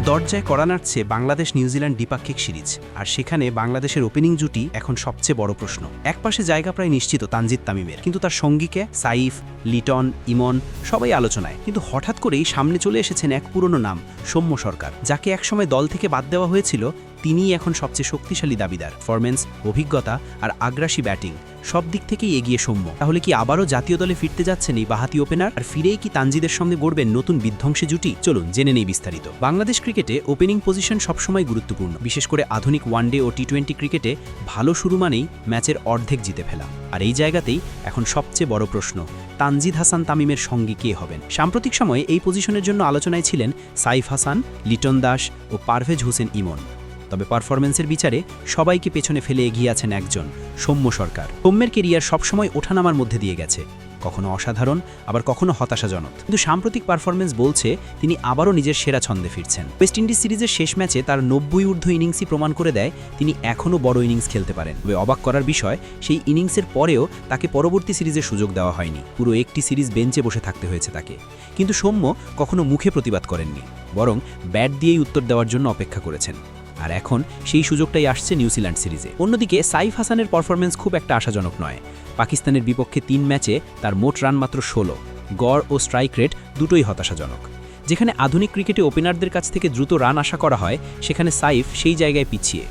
দরজায় কড়া নাড়ছে বাংলাদেশ নিউজিল্যান্ড দ্বিপাক্ষিক সিরিজ, আর সেখানে বাংলাদেশের ওপেনিং জুটি এখন সবচেয়ে বড় প্রশ্ন। একপাশে জায়গা প্রায় নিশ্চিত তানজিদ তামিমের, কিন্তু তার সঙ্গীকে সাইফ, লিটন, ইমন সবাই আলোচনায়। কিন্তু হঠাৎ করেই সামনে চলে এসেছেন এক পুরনো নাম, সৌম্য সরকার, যাকে একসময় দল থেকে বাদ দেওয়া হয়েছিল। তিনিই এখন সবচেয়ে শক্তিশালী দাবিদার। পারফরম্যান্স, অভিজ্ঞতা আর আগ্রাসী ব্যাটিং সব দিক থেকেই এগিয়ে সৌম্য। তাহলে কি আবারও জাতীয় দলে ফিরতে যাচ্ছেন এই বাহাতি ওপেনার? আর ফিরেই কি তানজিদের সঙ্গে গড়বেন নতুন বিধ্বংসী জুটি? চলুন জেনে নেই বিস্তারিত। বাংলাদেশ ক্রিকেটে ওপেনিং পজিশন সবসময় গুরুত্বপূর্ণ, বিশেষ করে আধুনিক ওয়ানডে ও টি-20 ক্রিকেটে ভালো শুরু মানেই ম্যাচের অর্ধেক জিতে ফেলা। আর এই জায়গাতেই এখন সবচেয়ে বড় প্রশ্ন, তানজিদ হাসান তামিমের সঙ্গী কে হবেন? সাম্প্রতিক সময়ে এই পজিশনের জন্য আলোচনায় ছিলেন সাইফ হাসান, লিটন দাস ও পারভেজ হোসেন ইমন। তবে পারফরম্যান্সের বিচারে সবাইকে পেছনে ফেলে এগিয়ে আছেন একজন, সৌম্য সরকার। সৌম্যের কেরিয়ার সবসময় ওঠানামার মধ্যে দিয়ে গেছে, কখনো অসাধারণ, আবার কখনো হতাশাজনক। কিন্তু সাম্প্রতিক পারফরম্যান্স বলছে তিনি আবারও নিজের সেরা ছন্দে ফিরছেন। ওয়েস্ট ইন্ডিজ সিরিজের শেষ ম্যাচে তার 90 ঊর্ধ্ব ইনিংসই প্রমাণ করে দেয় তিনি এখনও বড় ইনিংস খেলতে পারেন। তবে অবাক করার বিষয়, সেই ইনিংসের পরেও তাকে পরবর্তী সিরিজে সুযোগ দেওয়া হয়নি। পুরো একটি সিরিজ বেঞ্চে বসে থাকতে হয়েছে তাকে। কিন্তু সৌম্য কখনো মুখে প্রতিবাদ করেননি, বরং ব্যাট দিয়েই উত্তর দেওয়ার জন্য অপেক্ষা করেছেন। আর এখন সেই সুযোগটাই আসছে নিউজিল্যান্ড সিরিজে। অন্যদিকে সাইফ হাসানের পারফরম্যান্স খুব একটা আশাজনক নয়। পাকিস্তানের বিপক্ষে 3 ম্যাচে তার মোট রান মাত্র 16। গড় ও স্ট্রাইক রেট দুটোই হতাশাজনক। যেখানে আধুনিক ক্রিকেটে ওপেনারদের কাছ থেকে দ্রুত রান আশা করা হয়, সেখানে সাইফ সেই জায়গায় পিছিয়ে।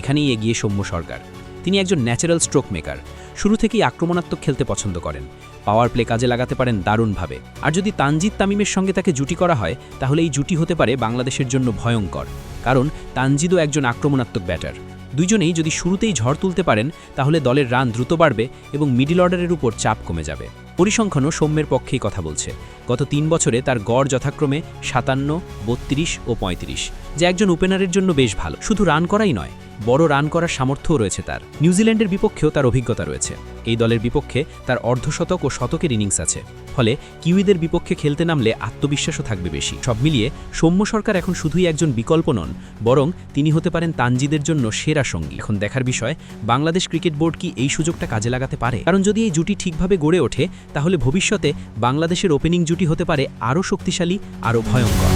এখানেই এগিয়ে সৌম্য সরকার। তিনি একজন ন্যাচারাল স্ট্রোক মেকার, শুরু থেকেই আক্রমণাত্মক খেলতে পছন্দ করেন। পাওয়ার প্লে কাজে লাগাতে পারেন দারুণভাবে। আর যদি তানজিদ তামিমের সঙ্গে তাকে জুটি করা হয়, তাহলে এই জুটি হতে পারে বাংলাদেশের জন্য ভয়ঙ্কর। কারণ তানজিদও একজন আক্রমণাত্মক ব্যাটার। দুইজনেই যদি শুরুতেই ঝড় তুলতে পারেন, তাহলে দলের রান দ্রুত বাড়বে এবং মিডল অর্ডারের উপর চাপ কমে যাবে। পরিসংখ্যানও সৌম্যের পক্ষেই কথা বলছে। গত 3 বছরে তার গড় যথাক্রমে 57, 32 ও 35, যা একজন ওপেনারের জন্য বেশ ভালো। শুধু রান করাই নয়, বড় রান করার সামর্থ্যও রয়েছে তার। নিউজিল্যান্ডের বিপক্ষেও তার অভিজ্ঞতা রয়েছে। এই দলের বিপক্ষে তার অর্ধশতক ও শতকের ইনিংস আছে। ফলে কিউইদের বিপক্ষে খেলতে নামলে আত্মবিশ্বাসও থাকবে বেশি। সব মিলিয়ে সৌম্য সরকার এখন শুধুই একজন বিকল্প নন, বরং তিনি হতে পারেন তানজিদের জন্য সেরা সঙ্গী। এখন দেখার বিষয়, বাংলাদেশ ক্রিকেট বোর্ড কি এই সুযোগটা কাজে লাগাতে পারে? কারণ যদি এই জুটি ঠিকভাবে গড়ে ওঠে, তাহলে ভবিষ্যতে বাংলাদেশের ওপেনিং জুটি হতে পারে আরও শক্তিশালী, আরও ভয়ঙ্কর।